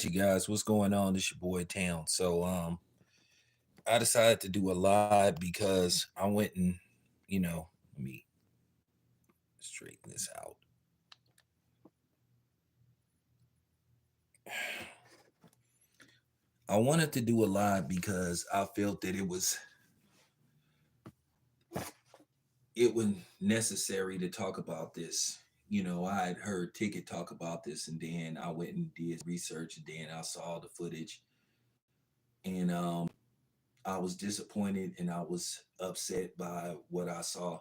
You guys, what's going on? It's your boy Town. I decided to do a live because I went and, let me straighten this out. I wanted to do a live because I felt that it was necessary to talk about this. I had heard Ticket talk about this, and then I went and did research, and then I saw the footage, and I was disappointed and I was upset by what I saw.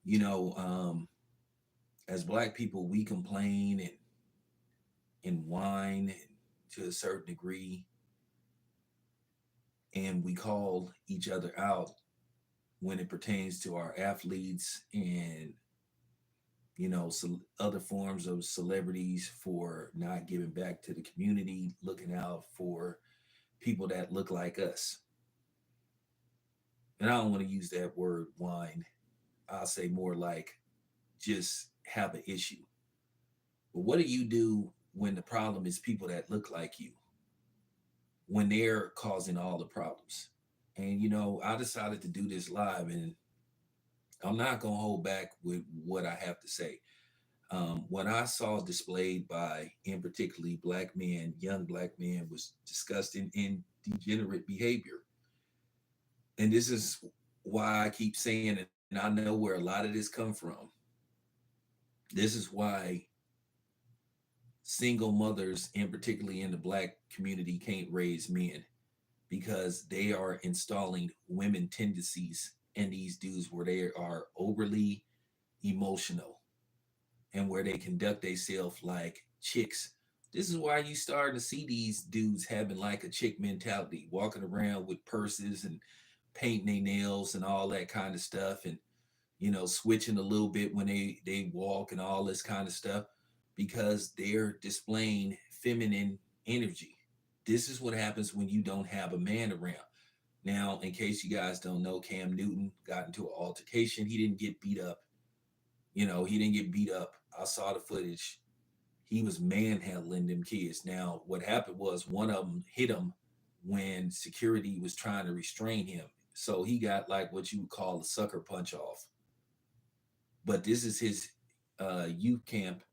You know, um, as Black people, we complain and whine to a certain degree, and we call each other out when it pertains to our athletes and other forms of celebrities for not giving back to the community, looking out for people that look like us. And I don't want to use that word whine. I'll say more like just have an issue. But what do you do when the problem is people that look like you, when they're causing all the problems? And I decided to do this live, and I'm not gonna hold back with what I have to say. What I saw displayed by, in particularly black men, young black men, was disgusting and degenerate behavior. And this is why I keep saying it, and I know where a lot of this come from. This is why single mothers, and particularly in the black community, can't raise men, because they are installing women tendencies in these dudes where they are overly emotional and where they conduct themselves like chicks. This is why you starting to see these dudes having like a chick mentality, walking around with purses and painting their nails and all that kind of stuff, and switching a little bit when they walk and all this kind of stuff, because they're displaying feminine energy. This is what happens when you don't have a man around. Now, in case you guys don't know, Cam Newton got into an altercation. He didn't get beat up. He didn't get beat up. I saw the footage. He was manhandling them kids. Now, what happened was one of them hit him when security was trying to restrain him. So he got like what you would call a sucker punch off. But this is his youth camp.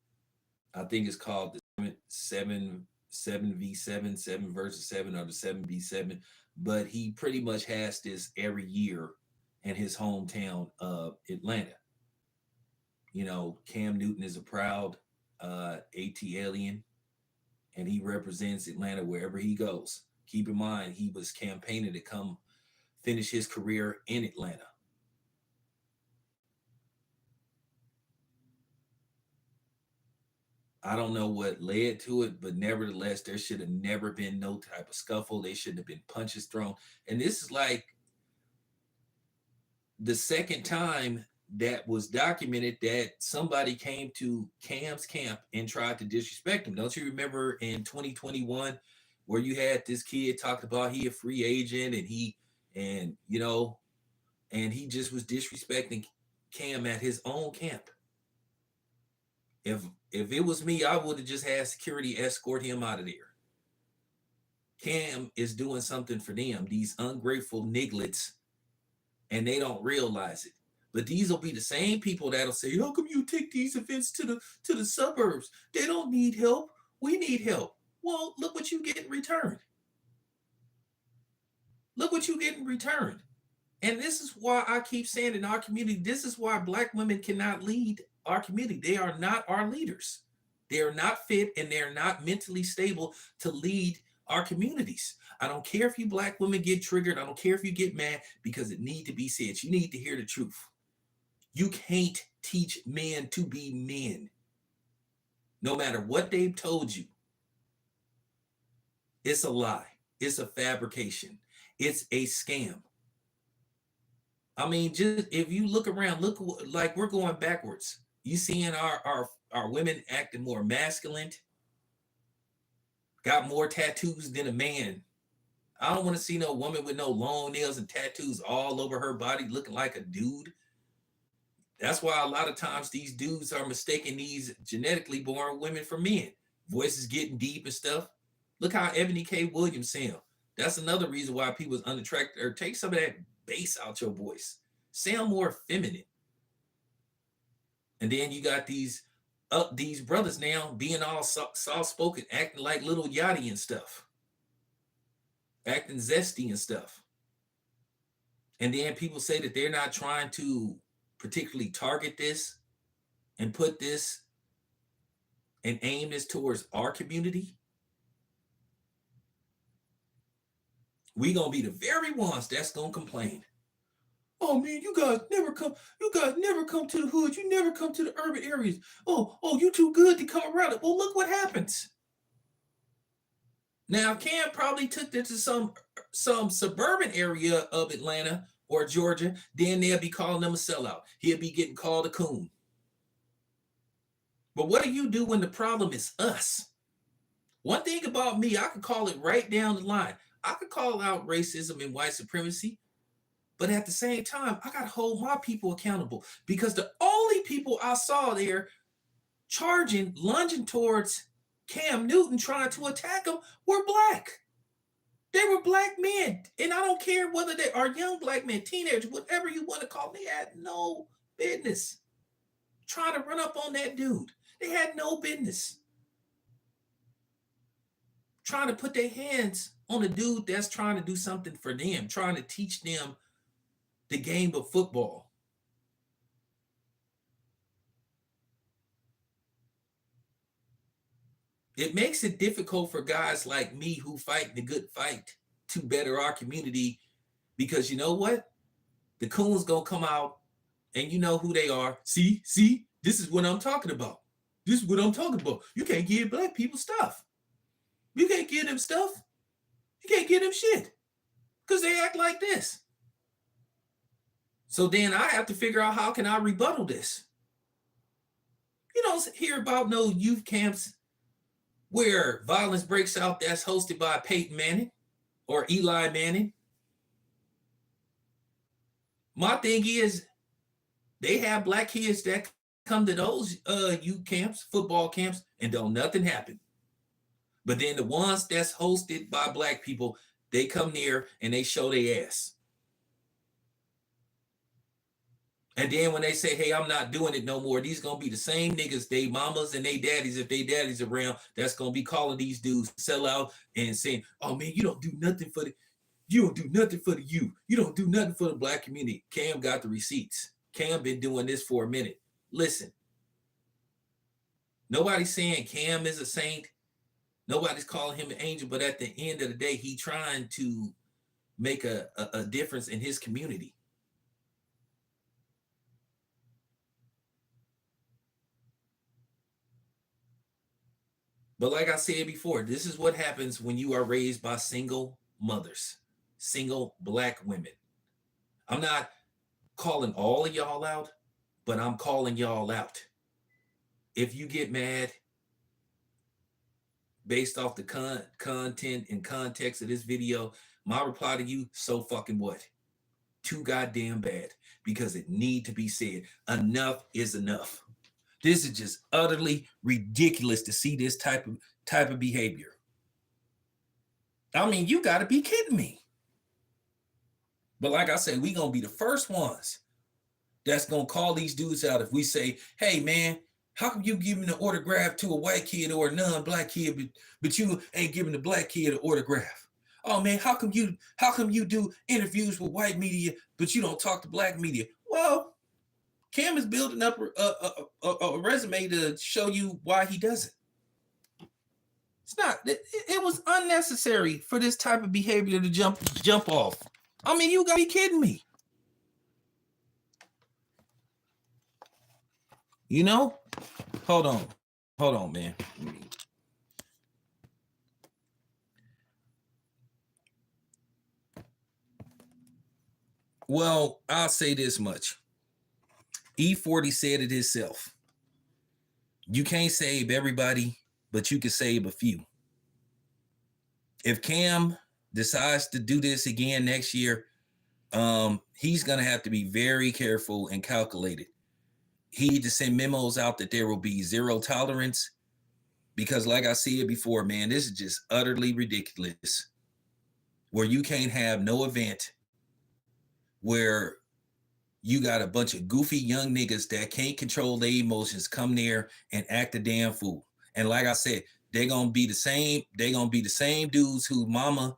I think it's called the seven v seven versus seven, or the 7v7. But he pretty much has this every year in his hometown of Atlanta. Cam Newton is a proud AT alien, and he represents Atlanta wherever he goes. Keep in mind, he was campaigning to come finish his career in Atlanta. I don't know what led to it, but nevertheless, there should have never been no type of scuffle. They shouldn't have been punches thrown. And this is like the second time that was documented that somebody came to Cam's camp and tried to disrespect him. Don't you remember in 2021 where you had this kid talked about he a free agent, and and and he just was disrespecting Cam at his own camp. If it was me, I would have just had security escort him out of there. Cam is doing something for them, these ungrateful nigglets, and they don't realize it. But these will be the same people that'll say, "How come you take these events to the suburbs? They don't need help. We need help." Well, look what you get in return. Look what you get in return. And this is why I keep saying, in our community, this is why black women cannot lead our community. They are not our leaders. They are not fit, and they are not mentally stable to lead our communities. I don't care if you black women get triggered. I don't care if you get mad, because it need to be said. You need to hear the truth. You can't teach men to be men. No matter what they've told you, it's a lie. It's a fabrication. It's a scam. I mean, just if you look around, look like we're going backwards. You seeing our women acting more masculine, got more tattoos than a man. I don't want to see no woman with no long nails and tattoos all over her body looking like a dude. That's why a lot of times these dudes are mistaking these genetically born women for men. Voices getting deep and stuff. Look how Ebony K. Williams sound. That's another reason why people's unattracted. Or take some of that bass out your voice. Sound more feminine. And then you got these brothers now being all soft spoken, acting like little Yachty and stuff, acting zesty and stuff. And then people say that they're not trying to particularly target this and put this and aim this towards our community. We gonna be the very ones that's gonna complain. Oh man, you guys never come. You guys never come to the hood. You never come to the urban areas. Oh, you too good to come around it. Well, look what happens. Now, Cam probably took this to some suburban area of Atlanta or Georgia. Then they'll be calling them a sellout. He'll be getting called a coon. But what do you do when the problem is us? One thing about me, I can call it right down the line. I could call out racism and white supremacy. But at the same time, I got to hold my people accountable because the only people I saw there lunging towards Cam Newton, trying to attack him, were black. They were black men. And I don't care whether they are young black men, teenagers, whatever you want to call them. They had no business trying to run up on that dude. They had no business trying to put their hands on a dude that's trying to do something for them, trying to teach them the game of football. It makes it difficult for guys like me who fight the good fight to better our community because you know what? The coons gonna come out and you know who they are. See, this is what I'm talking about. This is what I'm talking about. You can't give black people stuff. You can't give them stuff. You can't give them shit because they act like this. So then I have to figure out how can I rebuttal this. You don't hear about no youth camps where violence breaks out that's hosted by Peyton Manning or Eli Manning. My thing is, they have black kids that come to those youth camps, football camps, and don't nothing happen. But then the ones that's hosted by black people, they come there and they show their ass. And then when they say, hey, I'm not doing it no more, these going to be the same niggas, they mamas and they daddies, if they daddies around, that's going to be calling these dudes sell out and saying, oh man, you don't do nothing for the youth. You don't do nothing for the black community. Cam got the receipts. Cam been doing this for a minute. Listen, nobody's saying Cam is a saint. Nobody's calling him an angel, but at the end of the day, he trying to make a difference in his community. But like I said before, this is what happens when you are raised by single mothers, single black women. I'm not calling all of y'all out, but I'm calling y'all out. If you get mad based off the content and context of this video, my reply to you, so fucking what? Too goddamn bad because it need to be said. Enough is enough. This is just utterly ridiculous to see this type of behavior. I mean, you got to be kidding me. But like I said, we going to be the first ones that's going to call these dudes out if we say, hey, man, how come you giving an autograph to a white kid or a non-black kid, but you ain't giving the black kid an autograph? Oh, man, how come you do interviews with white media, but you don't talk to black media? Well, Cam is building up a resume to show you why he does it. It's not. It was unnecessary for this type of behavior to jump off. I mean, you gotta be kidding me. You know? Hold on, man. Well, I'll say this much. E40 said it himself. You can't save everybody, but you can save a few. If Cam decides to do this again next year, he's going to have to be very careful and calculated. He need to send memos out that there will be zero tolerance Because like I said before, man, this is just utterly ridiculous. Where you can't have no event where you got a bunch of goofy young niggas that can't control their emotions come there and act a damn fool. And like I said, they're gonna be the same. They're gonna be the same dudes who mama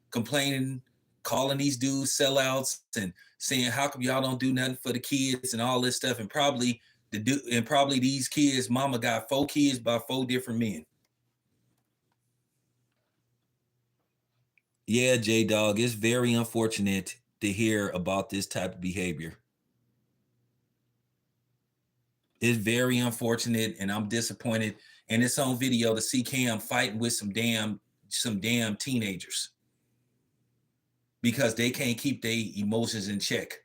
complaining, calling these dudes sellouts and saying, "How come y'all don't do nothing for the kids and all this stuff?" And probably these kids, mama got 4 kids by 4 different men. Yeah, J Dog, it's very unfortunate to hear about this type of behavior. It's very unfortunate, and I'm disappointed. And it's on video to see Cam fighting with some damn teenagers because they can't keep their emotions in check.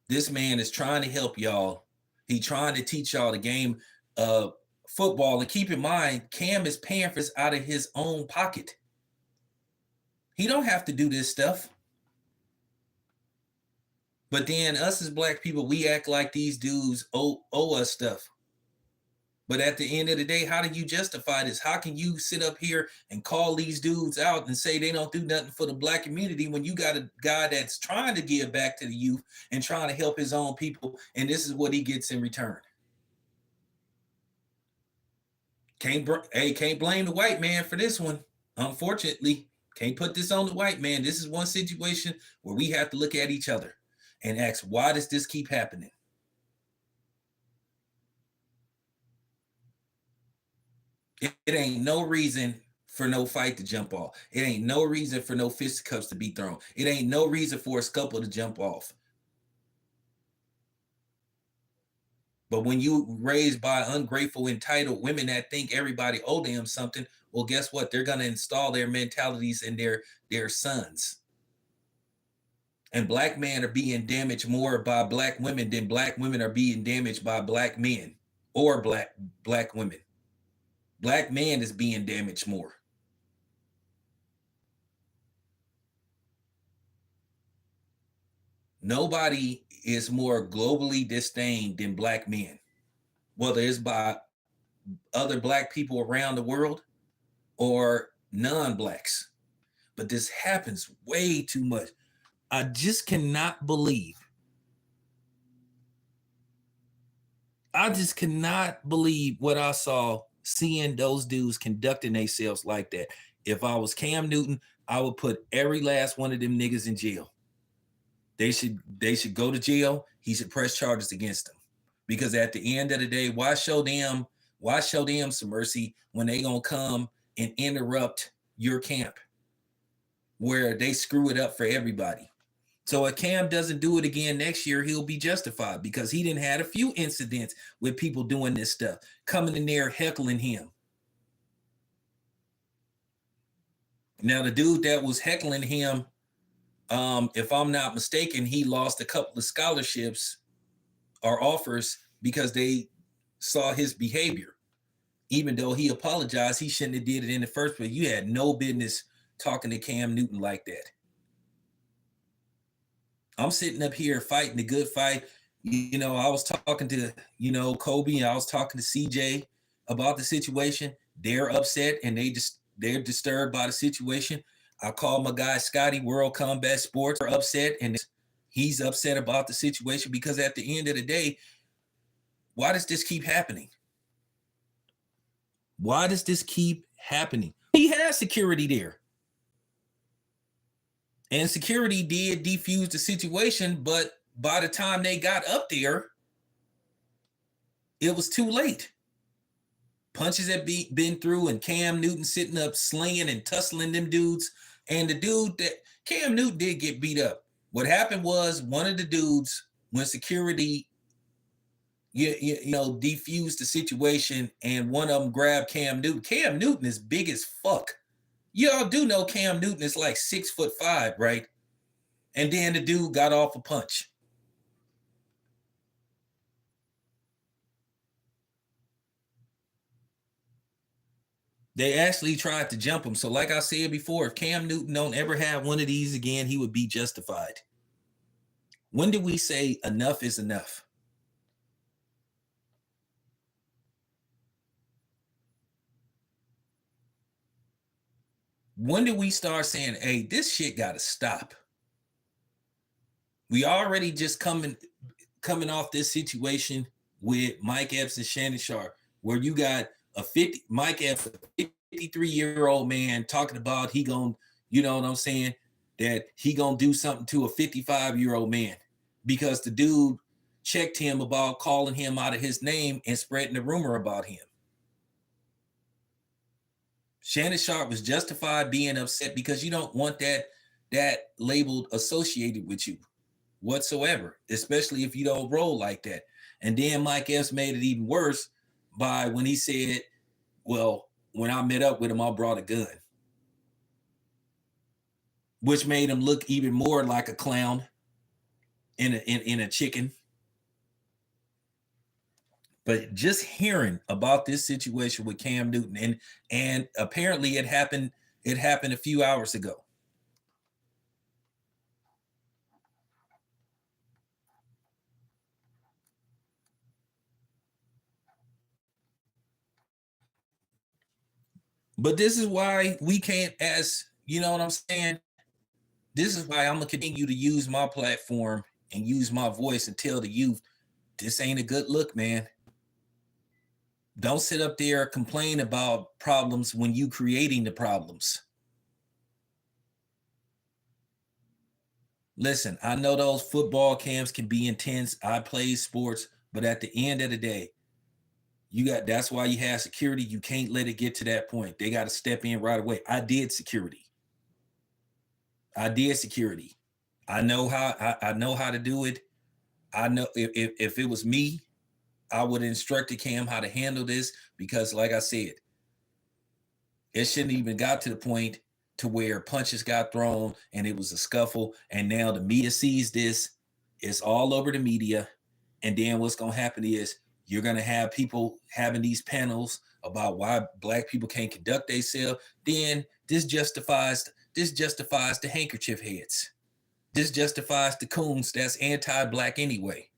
This man is trying to help y'all. He trying to teach y'all the game of football. And keep in mind, Cam is paying for this out of his own pocket. He don't have to do this stuff. But then us as black people, we act like these dudes owe us stuff. But at the end of the day, how do you justify this? How can you sit up here and call these dudes out and say they don't do nothing for the black community when you got a guy that's trying to give back to the youth and trying to help his own people, and this is what he gets in return? Can't blame the white man for this one. Unfortunately, can't put this on the white man. This is one situation where we have to look at each other and ask, why does this keep happening? It ain't no reason for no fight to jump off. It ain't no reason for no fisticuffs to be thrown. It ain't no reason for a scuffle to jump off. But when you raised by ungrateful, entitled women that think everybody owe them something, well, guess what? They're going to install their mentalities in their sons. And black men are being damaged more by black women than black women are being damaged by black men or black women. Black man is being damaged more. Nobody is more globally disdained than black men, whether it's by other black people around the world or non-blacks. But this happens way too much. I just cannot believe. I just cannot believe what I saw seeing those dudes conducting themselves like that. If I was Cam Newton, I would put every last one of them niggas in jail. They should go to jail. He should press charges against them. Because at the end of the day, why show them some mercy when they gonna come and interrupt your camp where they screw it up for everybody? So if Cam doesn't do it again next year, he'll be justified because he didn't had a few incidents with people doing this stuff, coming in there heckling him. Now the dude that was heckling him, if I'm not mistaken, he lost a couple of scholarships or offers because they saw his behavior. Even though he apologized, he shouldn't have did it in the first place. You had no business talking to Cam Newton like that. I'm sitting up here fighting the good fight. I was talking to, Kobe, and I was talking to CJ about the situation. They're upset and they're disturbed by the situation. I called my guy Scotty, World Combat Sports, are upset, and he's upset about the situation because at the end of the day, why does this keep happening? Why does this keep happening? He has security there. And security did defuse the situation, but by the time they got up there, it was too late. Punches had been through, and Cam Newton sitting up slinging and tussling them dudes. And the dude that Cam Newton did get beat up. What happened was one of the dudes, when security defused the situation, and one of them grabbed Cam Newton. Cam Newton is big as fuck. Y'all do know Cam Newton is like 6'5", right? And then the dude got off a punch. They actually tried to jump him. So like I said before, if Cam Newton don't ever have one of these again, he would be justified. When did we say enough is enough? When did we start saying, hey, this shit got to stop? We already just coming off this situation with Mike Epps and Shannon Sharp, where you got Mike Epps, a 53-year-old man talking about he gonna, you know what I'm saying, that he gonna do something to a 55-year-old man because the dude checked him about calling him out of his name and spreading the rumor about him. Shannon Sharp was justified being upset because you don't want that labeled associated with you whatsoever, especially if you don't roll like that. And then Mike Epps made it even worse by when he said, well, when I met up with him, I brought a gun, which made him look even more like a clown in a chicken. But just hearing about this situation with Cam Newton, and apparently it happened a few hours ago. But this is why we can't, as you know what I'm saying, this is why I'm gonna continue to use my platform and use my voice and tell the youth, this ain't a good look, man. Don't sit up there and complain about problems when you creating the problems. Listen, I know those football camps can be intense. I play sports, but at the end of the day, that's why you have security. You can't let it get to that point. They got to step in right away. I did security. I know how to do it. I know if it was me, I would instruct the Cam how to handle this because, like I said, it shouldn't even got to the point to where punches got thrown and it was a scuffle. And now the media sees this. It's all over the media. And then what's going to happen is you're going to have people having these panels about why black people can't conduct themselves. Then this justifies the handkerchief heads. This justifies the coons that's anti-black anyway,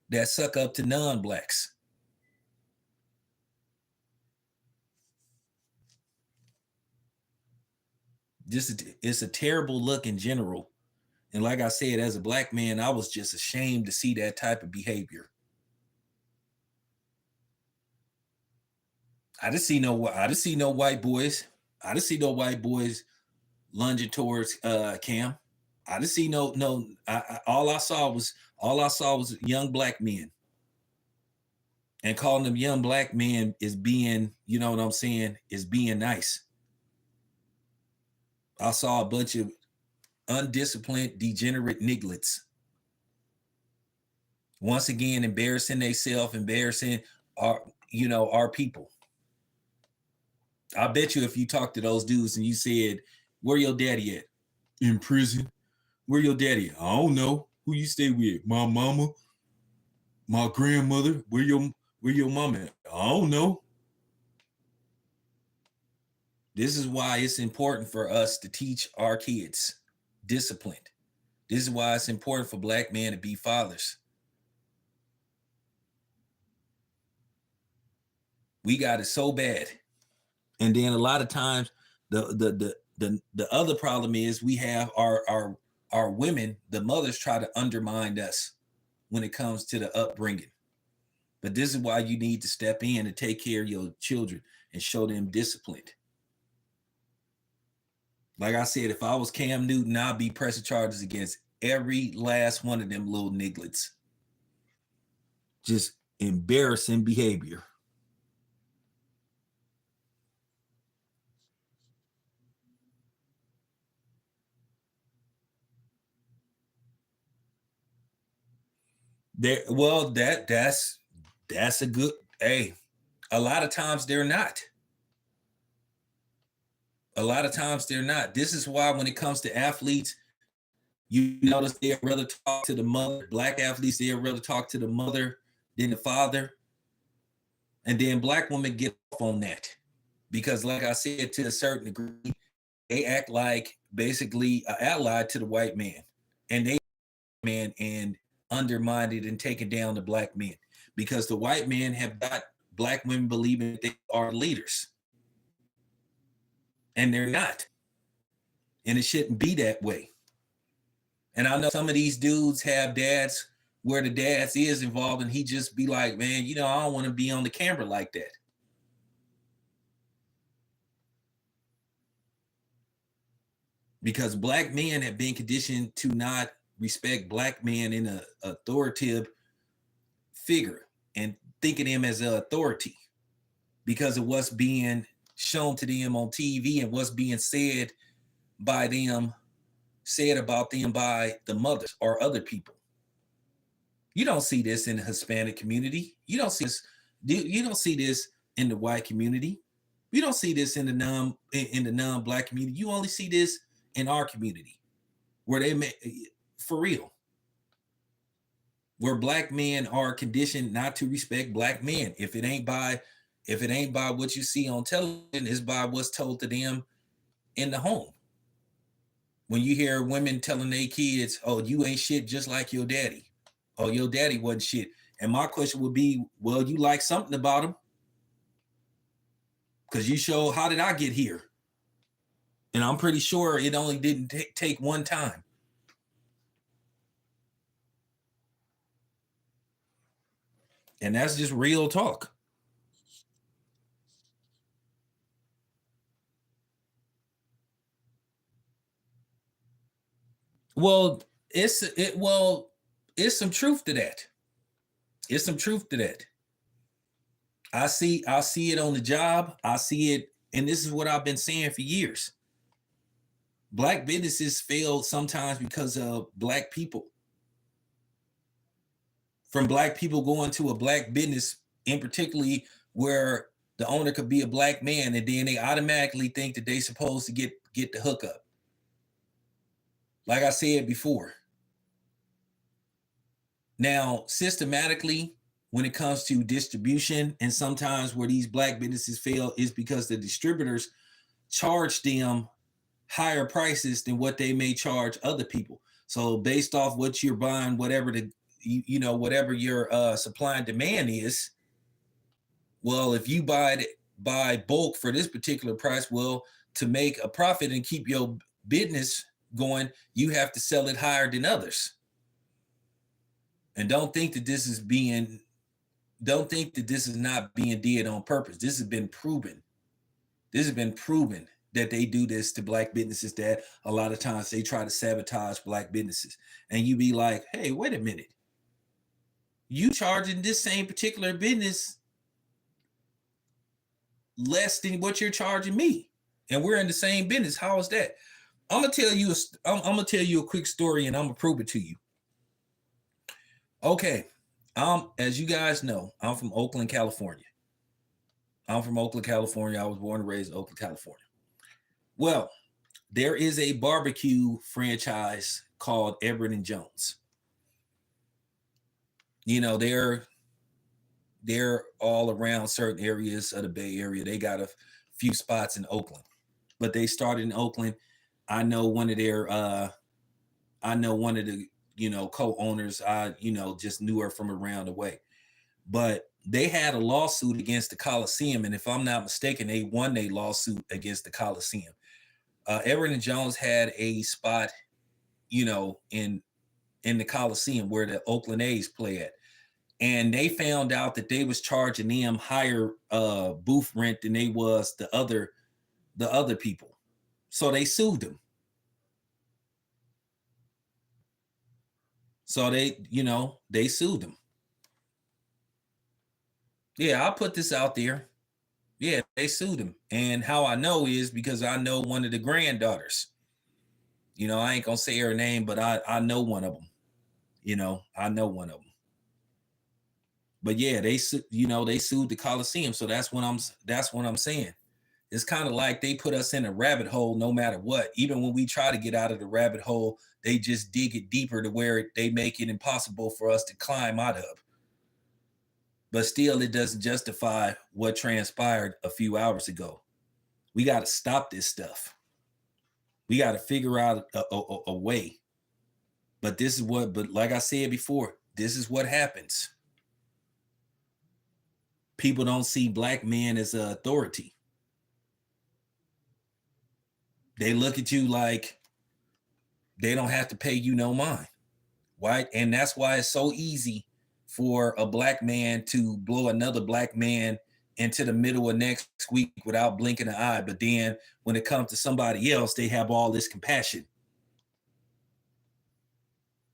that suck up to non-blacks. It's a terrible look in general. And like I said, as a black man, I was just ashamed to see that type of behavior. I didn't see no white boys. I didn't see no white boys lunging towards Cam. I didn't see no. All I saw was young black men, and calling them young black men is being, you know what I'm saying, is being nice. I saw a bunch of undisciplined, degenerate nigglets. Once again, embarrassing themselves, embarrassing our people. I bet you if you talk to those dudes and you said, where your daddy at? In prison. Where your daddy at? I don't know. Who you stay with? My mama? My grandmother? Where your mama at? I don't know. This is why it's important for us to teach our kids discipline. This is why it's important for black men to be fathers. We got it so bad. And then a lot of times the other problem is we have our women, the mothers try to undermine us when it comes to the upbringing. But this is why you need to step in and take care of your children and show them discipline. Like I said, if I was Cam Newton, I'd be pressing charges against every last one of them little nigglets. Just embarrassing behavior. That's a good, hey, a lot of times they're not. A lot of times they're not. This is why when it comes to athletes, you notice they'd rather talk to the mother. Black athletes, they'd rather talk to the mother than the father. And then black women get off on that. Because like I said, to a certain degree, they act like basically an ally to the white man. And they and undermined it and taken down the black men. Because the white men have got black women believing they are leaders. And they're not. And it shouldn't be that way. And I know some of these dudes have dads where the dads is involved and he just be like, man, I don't want to be on the camera like that. Because black men have been conditioned to not respect black men in a authoritative figure and thinking him as an authority because of what's being shown to them on TV and what's being said by them, said about them by the mothers or other people. You don't see this in the Hispanic community. You don't see this. You don't see this in the white community. You don't see this in the non-black community. You only see this in our community, where they for real, where black men are conditioned not to respect black men. If it ain't by what you see on television, it's by what's told to them in the home. When you hear women telling their kids, "Oh, you ain't shit just like your daddy," "Oh, your daddy wasn't shit," and my question would be, "Well, you like something about him, because you show how did I get here?" And I'm pretty sure it only didn't take one time. And that's just real talk. Well, it's some truth to that. It's some truth to that. I see it on the job. I see it, and this is what I've been saying for years. Black businesses fail sometimes because of black people. From black people going to a black business, in particularly where the owner could be a black man, and then they automatically think that they supposed to get the hookup. Like I said before. Now, systematically, when it comes to distribution, and sometimes where these black businesses fail is because the distributors charge them higher prices than what they may charge other people. So based off what you're buying, whatever whatever your supply and demand is, well, if you buy bulk for this particular price, well, to make a profit and keep your business going, you have to sell it higher than others. And don't think that this is not being did on purpose. This has been proven. This has been proven that they do this to black businesses, that a lot of times they try to sabotage black businesses. And you be like, hey, wait a minute. You charging this same particular business less than what you're charging me. And we're in the same business. How is that? I'm gonna tell you a quick story and I'm gonna prove it to you. Okay. As you guys know, I'm from Oakland, California. I'm from Oakland, California. I was born and raised in Oakland, California. Well, there is a barbecue franchise called Everett and Jones. They're all around certain areas of the Bay Area. They got a few spots in Oakland, but they started in Oakland. I know one of the co-owners. I just knew her from around the way, but they had a lawsuit against the Coliseum, and if I'm not mistaken, they won a lawsuit against the Coliseum. Everett and Jones had a spot, in the Coliseum where the Oakland A's play at, and they found out that they was charging them higher booth rent than they was the other people, so they sued them. So they sued them. Yeah, I'll put this out there. Yeah, they sued him. And how I know is because I know one of the granddaughters. I ain't gonna say her name, but I know one of them. I know one of them. But yeah, they sued the Coliseum. So that's what I'm saying. It's kind of like they put us in a rabbit hole no matter what. Even when we try to get out of the rabbit hole, they just dig it deeper to where they make it impossible for us to climb out of. But still, it doesn't justify what transpired a few hours ago. We got to stop this stuff. We got to figure out a way. But like I said before, this is what happens. People don't see black men as an authority. They look at you like they don't have to pay you no mind. Right? And that's why it's so easy for a black man to blow another black man into the middle of next week without blinking an eye. But then when it comes to somebody else, they have all this compassion.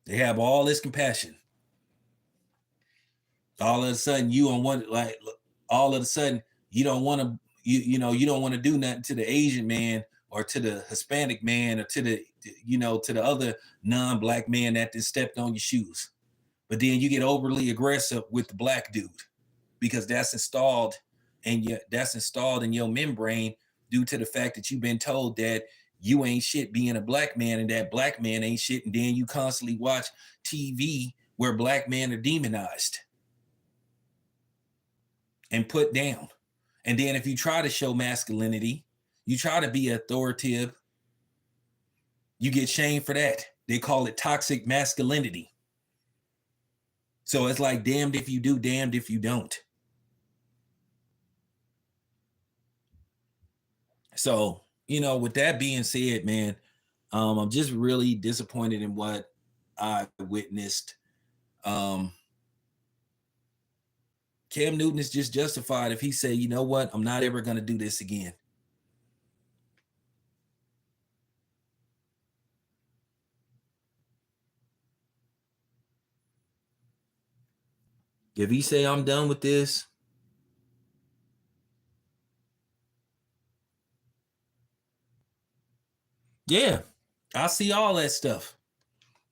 They have all this compassion. All of a sudden, you don't want, like, all of a sudden, you don't want to, you know, you don't want to do nothing to the Asian man or to the Hispanic man or to the, you know, to the other non-black man that just stepped on your shoes. But then you get overly aggressive with the black dude because that's installed in your membrane due to the fact that you've been told that you ain't shit being a black man and that black man ain't shit. And then you constantly watch TV where black men are demonized and put down. And then if you try to show masculinity, you try to be authoritative, you get shamed for that. They call it toxic masculinity. So it's like damned if you do, damned if you don't. So, you know, with that being said, man, I'm just really disappointed in what I witnessed. Cam Newton is just justified if he say, you know what, I'm not ever going to do this again. If he say I'm done with this, yeah, I see all that stuff.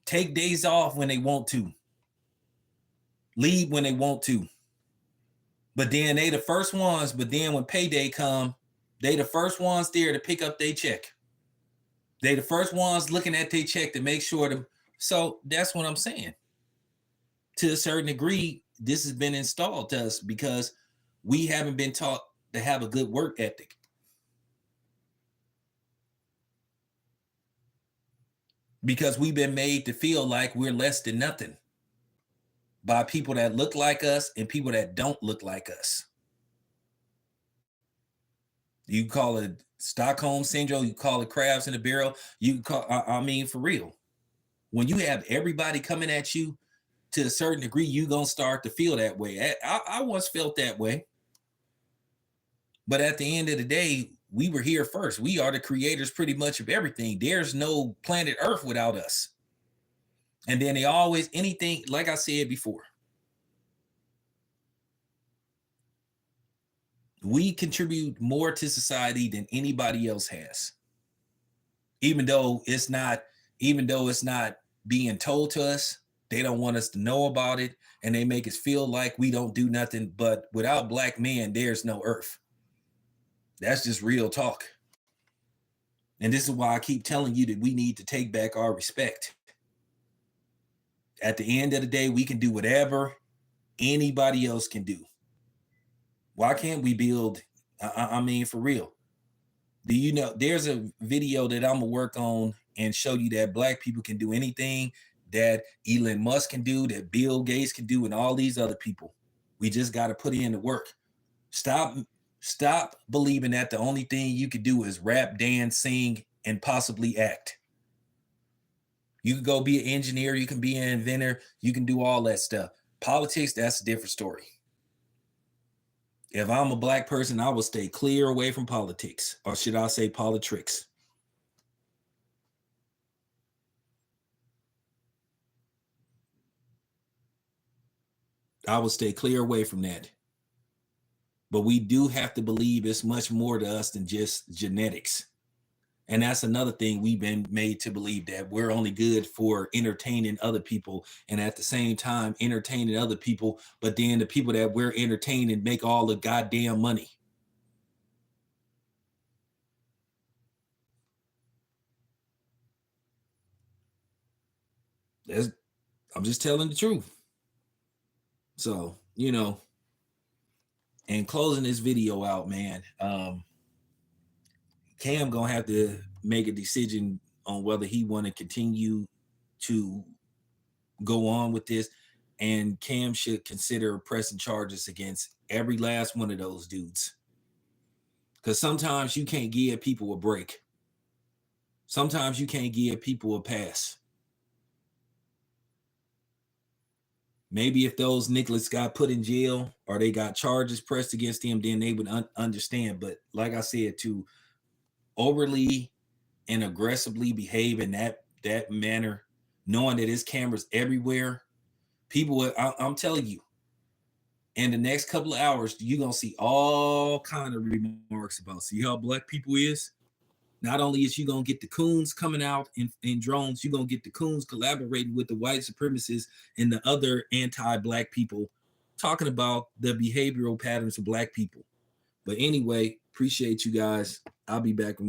Take days off when they want to. Leave when they want to. But then they the first ones, but then when payday come, they the first ones there to pick up their check. They the first ones looking at their check to make sure to. So that's what I'm saying. To a certain degree, this has been installed to us because we haven't been taught to have a good work ethic. Because we've been made to feel like we're less than nothing by people that look like us and people that don't look like us. You call it Stockholm syndrome, you call it crabs in the barrel, you call, I mean, for real. When you have everybody coming at you to a certain degree, you're going to start to feel that way. I once felt that way. But at the end of the day, we were here first. We are the creators pretty much of everything. There's no planet Earth without us. And then they always, anything, like I said before, we contribute more to society than anybody else has. Even though it's not being told to us, they don't want us to know about it, and they make us feel like we don't do nothing. But without black men, there's no earth. That's just real talk. And this is why I keep telling you that we need to take back our respect. At the end of the day, we can do whatever anybody else can do. Why can't we build? I mean, for real. Do you know there's a video that I'm gonna work on and show you that black people can do anything that Elon Musk can do, that Bill Gates can do, and all these other people. We just got to put in the work. Stop believing that the only thing you can do is rap, dance, sing, and possibly act. You can go be an engineer, you can be an inventor, you can do all that stuff. Politics, that's a different story. If I'm a black person, I will stay clear away from politics, or should I say politics? I will stay clear away from that. But we do have to believe it's much more to us than just genetics. And that's another thing we've been made to believe, that we're only good for entertaining other people and at the same time entertaining other people. But then the people that we're entertaining make all the goddamn money. I'm just telling the truth. So, you know, and closing this video out, man, Cam gonna have to make a decision on whether he want to continue to go on with this, and Cam should consider pressing charges against every last one of those dudes, because sometimes you can't give people a break. Sometimes you can't give people a pass. Maybe if those Nicholas got put in jail or they got charges pressed against them, then they would understand. But like I said, to overly and aggressively behave in that manner, knowing that there's cameras everywhere, people, I'm telling you, in the next couple of hours, you're gonna see all kind of remarks about see how black people is. Not only is you gonna get the coons coming out in drones, you're gonna get the coons collaborating with the white supremacists and the other anti-black people, talking about the behavioral patterns of black people. But anyway, appreciate you guys. I'll be back with